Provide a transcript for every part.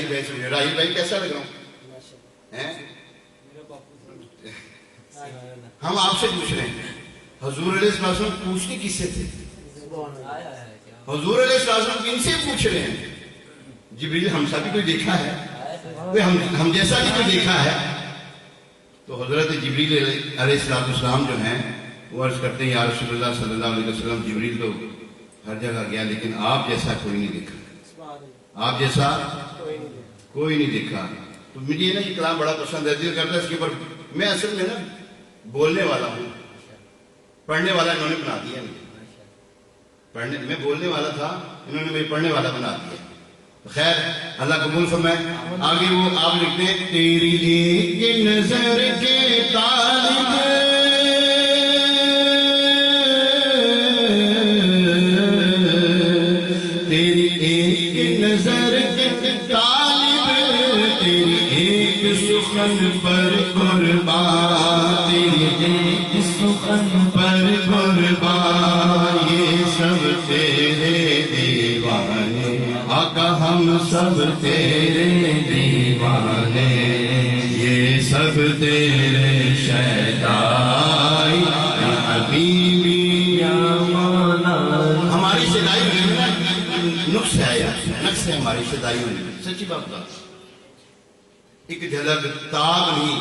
راہیل بھائی سے، راہیل بھائی کیسا لگ رہا ہوں؟ ہم آپ سے پوچھ رہے ہیں، حضور علیہ السلام پوچھتے کس سے تھے؟ حضور علیہ السلام کن سے پوچھ رہے ہیں؟ جبریل ہم سا بھی کوئی دیکھا ہے؟ کوئی ہم جیسا بھی کوئی دیکھا ہے؟ تو حضرت جبریل علیہ السلام جو ہیں وہ عرض کرتے ہیں یا رسول اللہ صلی اللہ علیہ وسلم، جبریل تو ہر جگہ گیا لیکن آپ جیسا کوئی نہیں دیکھا، آپ جیسا کوئی نہیں دیکھا۔ تو مجھے نا یہ کلام بڑا پسند ہے، دل کرتا ہے اس کے اوپر۔ میں اصل میں نا بولنے والا ہوں، پڑھنے والا انہوں نے بنا دیا مجھے، میں بولنے والا تھا، انہوں نے مجھے پڑھنے والا بنا دیا۔ خیر اللہ قبول فرمائے۔ آگے وہ آپ لکھتے ہیں تیری ایک نظر کے طالب، تیری ایک نظر کے طالب، تیری ایک سخن پر قربان، تیری ایک سخن پر قربان، یہ سب تیرے دیوانے آقا، ہم سب تیرے دیوانے، یہ سب تیرے شیدائی یا حبیبی یا مولا۔ ہماری شیدائی ہوئی نا نقص ہے یار، نقص ہے ہماری شیدائی ہوئی، سچی بات بتا۔ ایک جھلک تاب نہیں،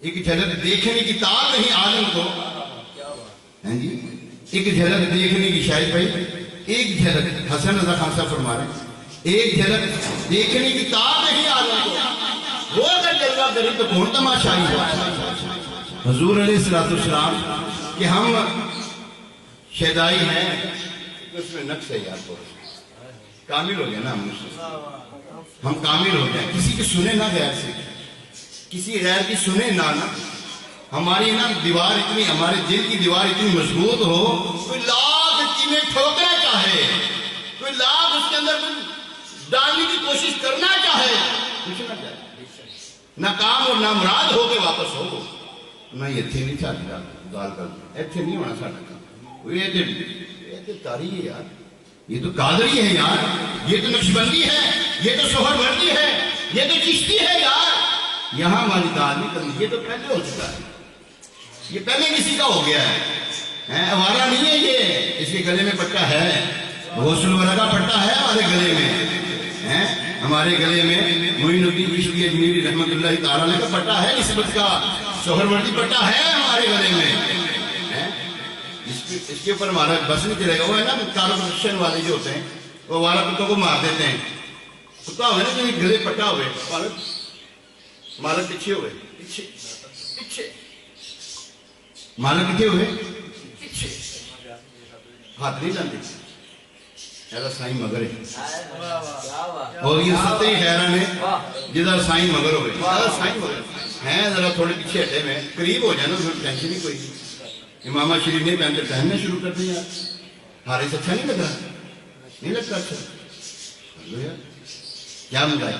ایک جھلک دیکھنے کی تاب نہیں عالم کو، ہاں جی، ایک جھلک دیکھنے کی، شاید بھائی ایک جھلک، حسن رضا خان صاحب فرما رہے ہیں ایک جھلک دیکھنے کی تاب نہیں عالم کو، وہ اگر جلوہ کرے تو کون تماشائی ہو۔ حضور علیہ السلام کہ ہم شیدائی ہیں، اس میں نقص ہے یار، تو کامل ہو گیا نا ہم کامل ہو گئے، کسی کی سنے نہ غیر سے، کسی غیر کی سنے نہ ہماری نا دیوار اتنی، ہمارے دل کی دیوار اتنی مضبوط ہو، کوئی لاکھ چیزیں ٹھوکنا چاہے، کوئی لاکھ اس کے اندر ڈالنے کی کوشش کرنا چاہے، کچھ نہ چاہے، ناکام اور نامراد ہو کے واپس ہو۔ نہ یہ تھے نہیں چاہتی گال کر ایتھے نہیں ہونا ساڑھا کام، یہ تاری ہے یار، یہ تو قادری ہے یار، یہ تو نقشبندی ہے، یہ تو سہر وردی ہے، یہ تو چشتی ہے یار، یہاں والی دال نہیں کرنی، یہ تو پہلے ہو چکا ہے، یہ پہلے کسی کا ہو گیا ہے، اوارا نہیں ہے یہ، اس کے گلے میں پٹا ہے، غسل ورہ کا پٹا ہے ہمارے گلے میں، ہمارے گلے میں معین الدین چشتی اجمیری رحمت اللہ تعالیٰ کا پٹا ہے، نسبت کا سہر وردی پٹا ہے ہمارے گلے میں، اس کے اوپر ہمارا بس نہیں چلے گا۔ وہ ہے نا کارپوریشن والے جو ہوتے ہیں وہ ہمارا کتوں کو مار دیتے ہیں، کتا ہوئے نا جو گلے پٹا ہوئے، مالک پیچھے ہوئے، پیچھے مالک پیچھے ہوئے، پیچھے ہاتھ نہیں جانتے، ایسا سائیں مگر ہے، اور یہ ستری خیران ہے جدھر سائیں مگر ہوئے، سائیں مگر ہیں ذرا تھوڑے پیچھے ہٹے میں، قریب ہو جائے نا ٹینشن ہی کوئی، امامہ شریف نے پہنتے پہننا شروع کر دیا، ہارے سے اچھا نہیں لگ رہا، نہیں لگتا اچھا، کیا مزاج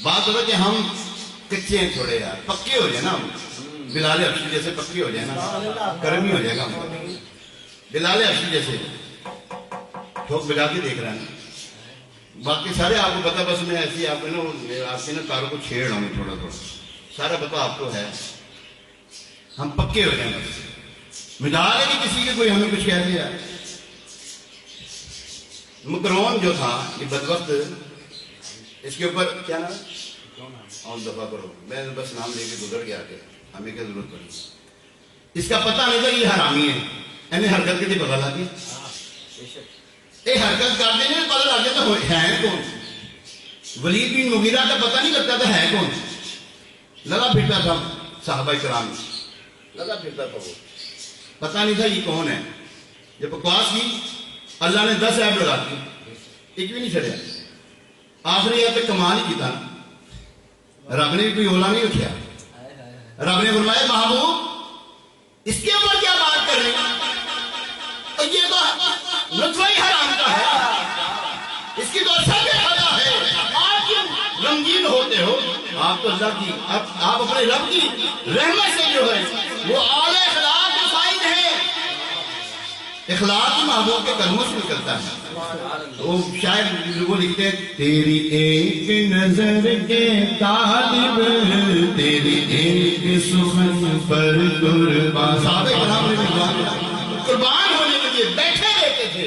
بات ہوگا کہ ہم کچے ہیں تھوڑے یار، پکے ہو جائے نا ہم، بلال حبشی جیسے پکے ہو جائے نا، کرمی ہو جائے گا ہم، بلال حبشی جیسے ٹھوک بجا کے دیکھ رہا ہے، باقی سارے آپ کو پتا، بس میں ایسی آپ کے نا کاروں کو چھیڑ رہا ہوں تھوڑا تھوڑا، سارا پتا آپ کو ہے، ہم پکے ہو جائیں بس، مجال ہے کہ کسی کے کوئی ہمیں کچھ کہہ دیا۔ مکرون جو تھا یہ بدبخت، اس کے اوپر کیا نام اور دفعہ کرو، میں بس نام لے کے گزر گیا کہ ہمیں کیا ضرورت پڑی، اس کا پتہ نہیں تھا یہ حرامی ہے، انہیں حرکت کے لیے پتہ لگی، یہ حرکت کرتے نہیں پتہ لگ گیا تو ہے کون، ولید بن مغیرہ کا پتہ نہیں لگتا تھا ہے کون، لگا پھرتا تھا صحابہ کرام، لگا پھرتا تھا وہ، پتہ نہیں تھا یہ کون ہے، جب بکواس کی اللہ نے 10 عیب لگا دی، ایک بھی نہیں چھڑیا، آخری عیب پہ کمال ہی کی تھا، رب نے بھی کوئی اولا نہیں اٹھیا، رب نے فرمایا محبوب اس کے اوپر کیا بات کر رہے ہیں، اور یہ تو نطفہ ہی حرام کا ہے، اس کی تو اثر بھی خدا ہے، آپ کیوں رنگین ہوتے ہو، آپ تو اللہ کی، آپ اپنے رب کی رحمت سے جو ہے وہ اعلی اخلاق کے فائد ہیں، اخلاق محبوب کے قدموں سے نکلتا ہے. وہ شاید وہ لکھتے ہیں تیری ایک نظر کے طالب تیری ایک سخن پر قربان. صحابہ کرام قربان ہونے کے لیے بیٹھے رہتے تھے,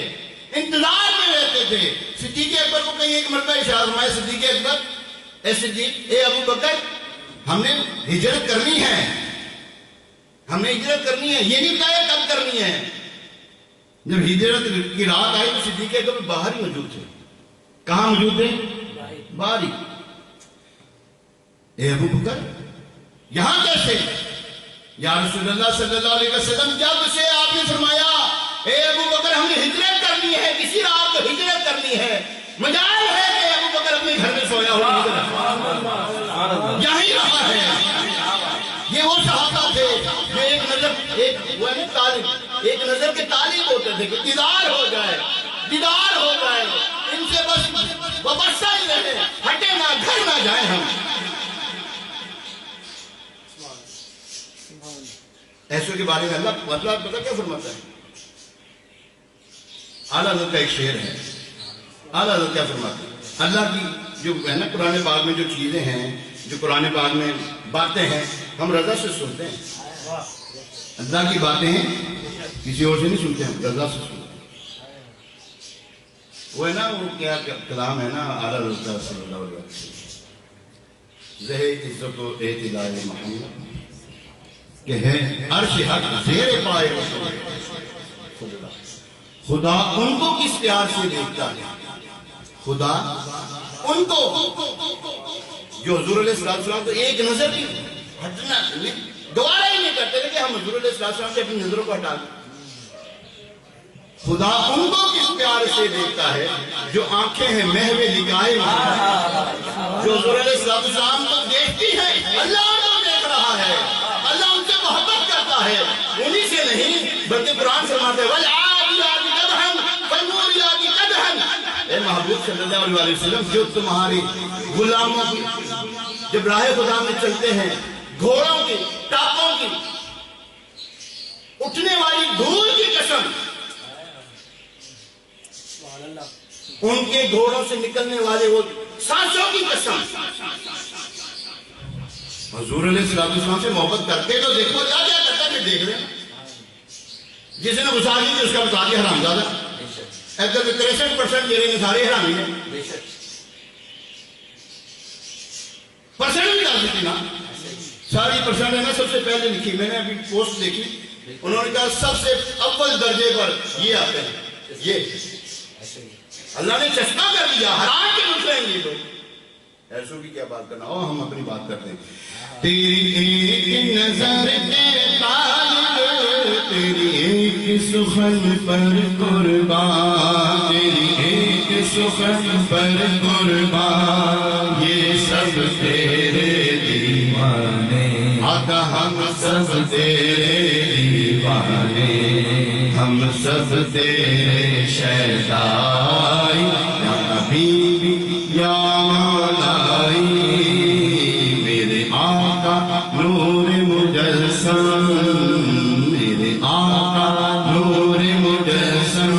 انتظار میں رہتے تھے. صدیق اکبر کو کہیں ایک مرتبہ ارشاد فرمایا, صدیق اکبر اے صدیق اے ابو بکر ہم نے ہجرت کرنی ہے, ہم نے ہجرت کرنی ہے, یہ نہیں بتایا کب کرنی ہے. جب ہجرت کی رات آئی تو صدیق اکبر باہر ہی موجود تھے. کہاں موجود تھے؟ باہر ہی. اے ابو بکر یہاں کیسے؟ یا رسول اللہ صلی اللہ علیہ وسلم جب سے آپ نے فرمایا اے ابو بکر ہم نے ہجرت کرنی ہے, کسی رات کو ہجرت کرنی ہے, مجال ہے کہ ابو بکر اپنے گھر میں سویا ہوا یہیں رہا ہے. یہ وہ صحابہ تھے جو ایک نظر ایک نظر کے طالب ہوتے تھے کہ دیدار ہو جائے, دیدار ہو جائے, ان سے بس وابستہ ہی رہے, ہٹے نہ, گھر نہ جائیں ہم. ایسوں کے بارے میں اللہ مطلب پتہ کیا فرماتا ہے؟ اعلیٰ حضرت کا ایک شعر ہے. اعلیٰ حضرت کیا فرماتا ہے؟ اللہ کی جو ہے نا قرآن پاک میں جو چیزیں ہیں, جو قرآن پاک میں باتیں ہیں, ہم رضا سے سنتے ہیں. اللہ کی باتیں ہیں کسی اور سے نہیں سنتے, ہم رضا سے سنتے ہیں. وہ ہے نا وہ کیا کلام ہے نا اعلیٰ حضرت صلی اللہ علیہ وسلم, زہ عزت و اعتدال محمد کہ ہے عرش حق زیر پائے خدا ان کو کس پیار سے دیکھتا ہے. خدا ان کو جو حضور علیہ السلام تو ایک نظر بھی ہٹنا دوبارہ ہی نہیں کرتے تھے کہ ہم حضور علیہ السلام سے اپنی نظروں کو ہٹا دیں. خدا ان کو کس پیار سے دیکھتا ہے جو آنکھیں ہیں محو لگائے, جو حضور علیہ السلام کو دیکھتی ہے. اللہ کو دیکھ رہا ہے, اللہ ان سے محبت کرتا ہے, انہی سے نہیں بلکہ قرآن فرماتا ہے وَالْعَادِيَاتِ ضَبْحًا فَالْمُورِيَاتِ قَدْحًا. اے محبوب صلی اللہ علیہ وسلم جو تمہاری غلاموں کی جب راہ خدا میں چلتے ہیں, گھوڑوں کی, ٹاپوں کی, اٹھنے والی دھول کی قسم, ان کے گھوڑوں سے نکلنے والے وہ سانسوں کی قسم. حضور علیہ السلام سے محبت کرتے تو دیکھو کیا کیا کرتا ہے, دیکھ رہے ہیں. جس نے غسال کی اس کا بتا دیا حرام زادہ, ادھر 63% میرے سارے حرامی ہیں. پرسنٹ بھی ڈال دیتی نا, ساری پرسنٹ ہے نا سب سے پہلے لکھی, میں نے ابھی پوسٹ دیکھی, انہوں نے کہا سب سے اول درجے پر یہ آتے ہیں. یہ اللہ نے چشمہ کر دیا, حرام کے مسئلے ہیں یہ لوگ. ایسوں کی کیا بات کرنا, ہم اپنی بات کرتے ہیں. تیری ایک نظر کے طالب تیری ایک سخن پر قربان, تیری ایک سخن پر قربان, یہ سب تیرے دیوانے, آقا ہم سب تیرے دیوانے, ہم سب تیرے شہدائی, یا حبیبی یا مولائی, میرے آقا نور مجسم, میرے آقا نور مجسم,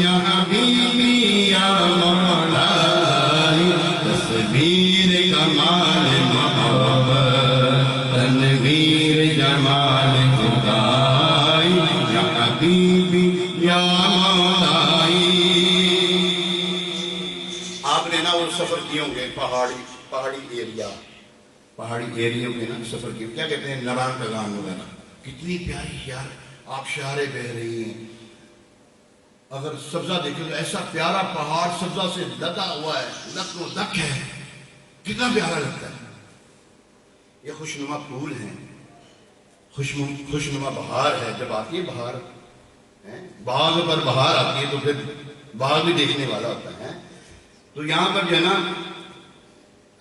یا حبیبی یا مولائی, تصویر کمال محبت, تنویر جمال خدائی, یا حبیبی یا مولائی. آپ نے نا وہ سفر کیے ہوں گے پہاڑی ایریوں کے نا سفر کیے, کیا کہتے ہیں نران کگان وغیرہ, کتنی پیاری یار آبشاریں بہ رہی ہیں. اگر سبزہ دیکھیں تو ایسا پیارا پہاڑ سبزہ سے لدا ہوا ہے, لک و دک ہے, کتنا پیارا لگتا ہے. یہ خوشنما پھول ہیں, خوشنما بہار ہے. جب آتی ہے بہار, باغ پر بہار آتی ہے تو پھر باغ بھی دیکھنے والا ہوتا ہے. تو یہاں پر جو ہے نا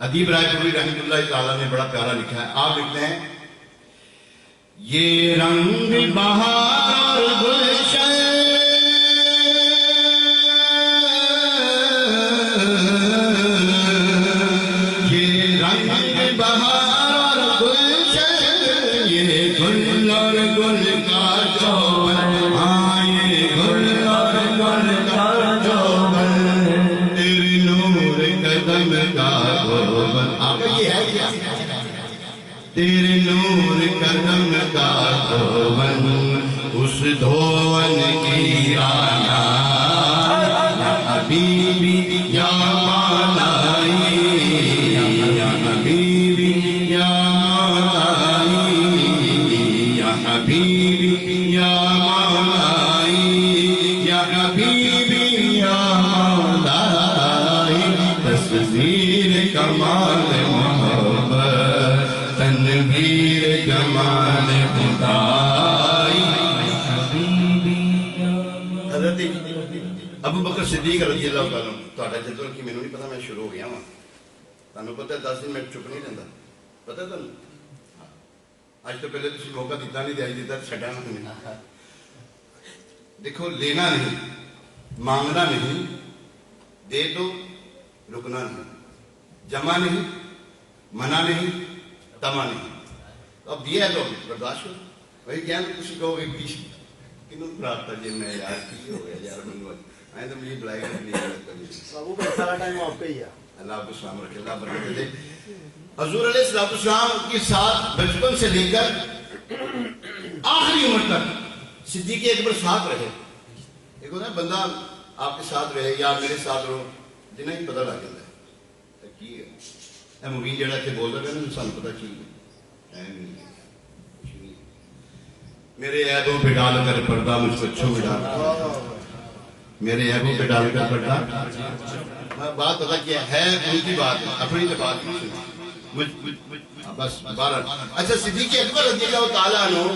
ادیب رائے پوری رحمۃ اللہ تعالیٰ نے بڑا پیارا لکھا ہے. آپ لکھتے ہیں یہ رنگ بہار گلشن, یہ رنگ بہار گلشن, یہ گل اور گل کا چوبن, ہاں یہ قدم کا دھون آقا یہ ہے کیا تیرے نور قدم کا دھون اس دھون کی آنا یا حبیبی یا مولائی یا حبیبی یا مولائی یا حبیبی یا مولائی یا حبیبی یا مولائی تصویر کمال محبت تنویر جمال خدائی حضرت ابو بکر صدیق رضی اللہ تعالیٰ تھوڑا جدول کی مینوں نہیں پتا میں شروع ہو گیا ہوں تانوں پتہ ہے 10 دن میں چپ نہیں رہندا پتہ ہے تانوں آج تو پہلے تسی موقع دیتا نہیں دیا دیتا چھڈا نہیں دیکھو لینا نہیں مانگنا نہیں دے دو رکنا نہیں جمع نہیں منع نہیں تما نہیں اب دیا ہے تو برداشت کرو وہی کیا کسی کہو گے پیش کنوں پراپتا جی میں یار کی ہو گیا یار منگوا آئے تو مجھے بلائے گا نہیں بابو بھائی سارا ٹائم آپ کا ہی ہے اللہ آپ کو سلام رکھے اللہ برکت دے حضور علیہ السلام کے ساتھ بچپن سے لے کر آخری عمر تک صدیق اکبر ساتھ رہے ایک ہوتا ہے بندہ آپ کے ساتھ رہے یا میرے ساتھ رہو جنہیں ہی پتہ لگ جاتا ہے کی ہے اے مبین جڑا اتنے بول رہا ہے نا سانو پتہ چیز میرے عیبوں پہ ڈال کر پردہ مجھ کو چھو ڈال میرے عیبوں پہ ڈال کر پردہ بات پتہ کیا ہے ان کی بات اپنی تو بات نہیں سنی بس بارہ اچھا صدیق اکبر رضی اللہ تعالیٰ عنہ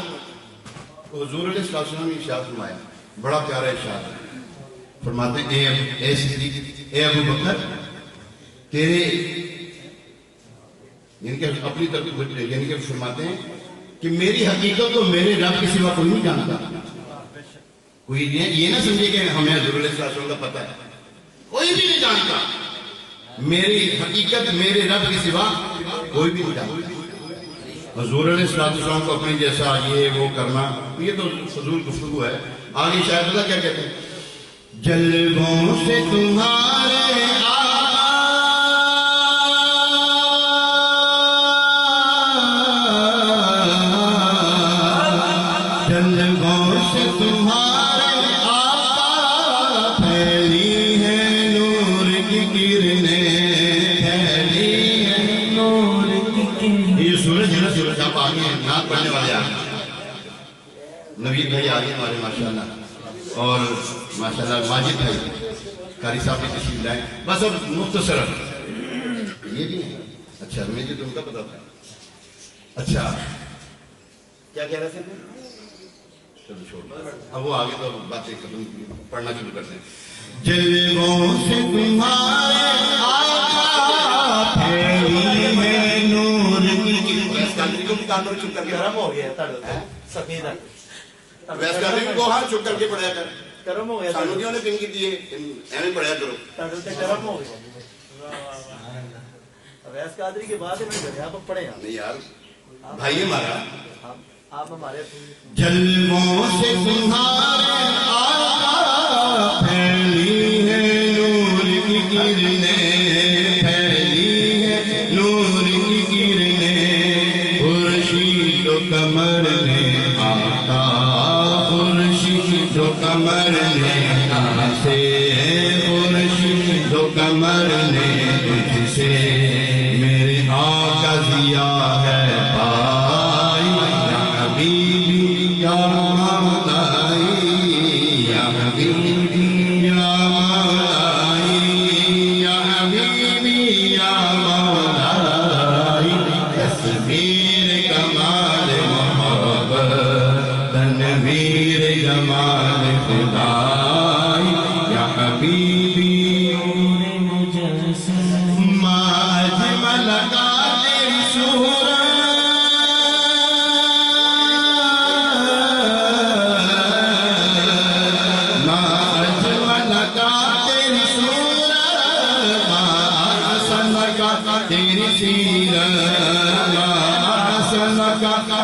حضور علیہ السلام نے ارشاد فرمایا بڑا پیارا ارشاد ہے فرماتے ہیں اے صدیق اے ابو بکر تیرے یعنی کہ اپنی طرف یعنی کہ فرماتے ہیں کہ میری حقیقت تو میرے رب کے سوا کوئی نہیں جانتا کوئی یہ نہ سمجھے کہ ہمیں حضور علیہ السلام کا پتہ ہے کوئی بھی نہیں جانتا میری حقیقت میرے رب کے سوا کوئی بھی نہیں جانتا حضور علیہ السلام کو اپنے جیسا یہ وہ کرنا یہ تو فضول گفتگو ہے آگے شاید اللہ کیا کہتے ہیں جلووں سے تمہارے نوید بھائی آگے ہمارے ماشاءاللہ اور ماشاءاللہ ماجد بھائی قاری صاحب کی تشریف لائیں بس اب مختصر یہ بھی نہیں اچھا مجھے تم کا پتا تھا اچھا کیا کہہ رہے تھے چلو چھوڑ اب وہ آگے تو باتیں ختم پڑھنا شروع کرتے ہیں جلووں سے تمہارے آقا پھیلی ہے نور کی کانوں چپ کر کے گرم ہو گیا سفید ویس کرنے کو ہاں چپ کر کے پڑھیا کر گرم ہو گیا سانو دیوں نے پنگ کی دیئے ایمیں پڑھیا کرو گرم ہو گیا ویس قادری کے بعد میں گھر آپ پڑھے ہیں نہیں یار بھائی ہمارا آپ ہمارے جلووں سے تمہارے آقا پھیلی ہے نور کی کرنیں پھیلی ہے نور کی کرنیں خورشید و قمر نے آقا خورشید و قمر نے سے خورشید و قمر نے تجھ سے میرے آقا ضیا ہے پائی یا حبیبی یا مولائی یا حبیبی یا مولائی یا حبیبی یا مولائی تصویر کمال محبت تنویر جمال خدائی یا حبیبی ما اجمل قادر شہرا ما اجمل قادر شہرا ما احسن تیری سیرت ما احسن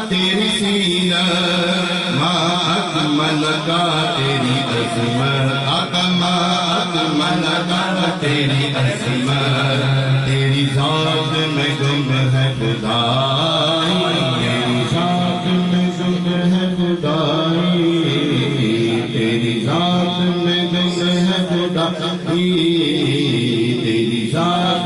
تیری سیرت ما اکمل کا تیری عظمت ما من تیری عظمت تیری ذات میں گم ہے خدائی تیری ذات میں گم ہے خدائی تیری ذات میں گم ہے خدائی تیری ذات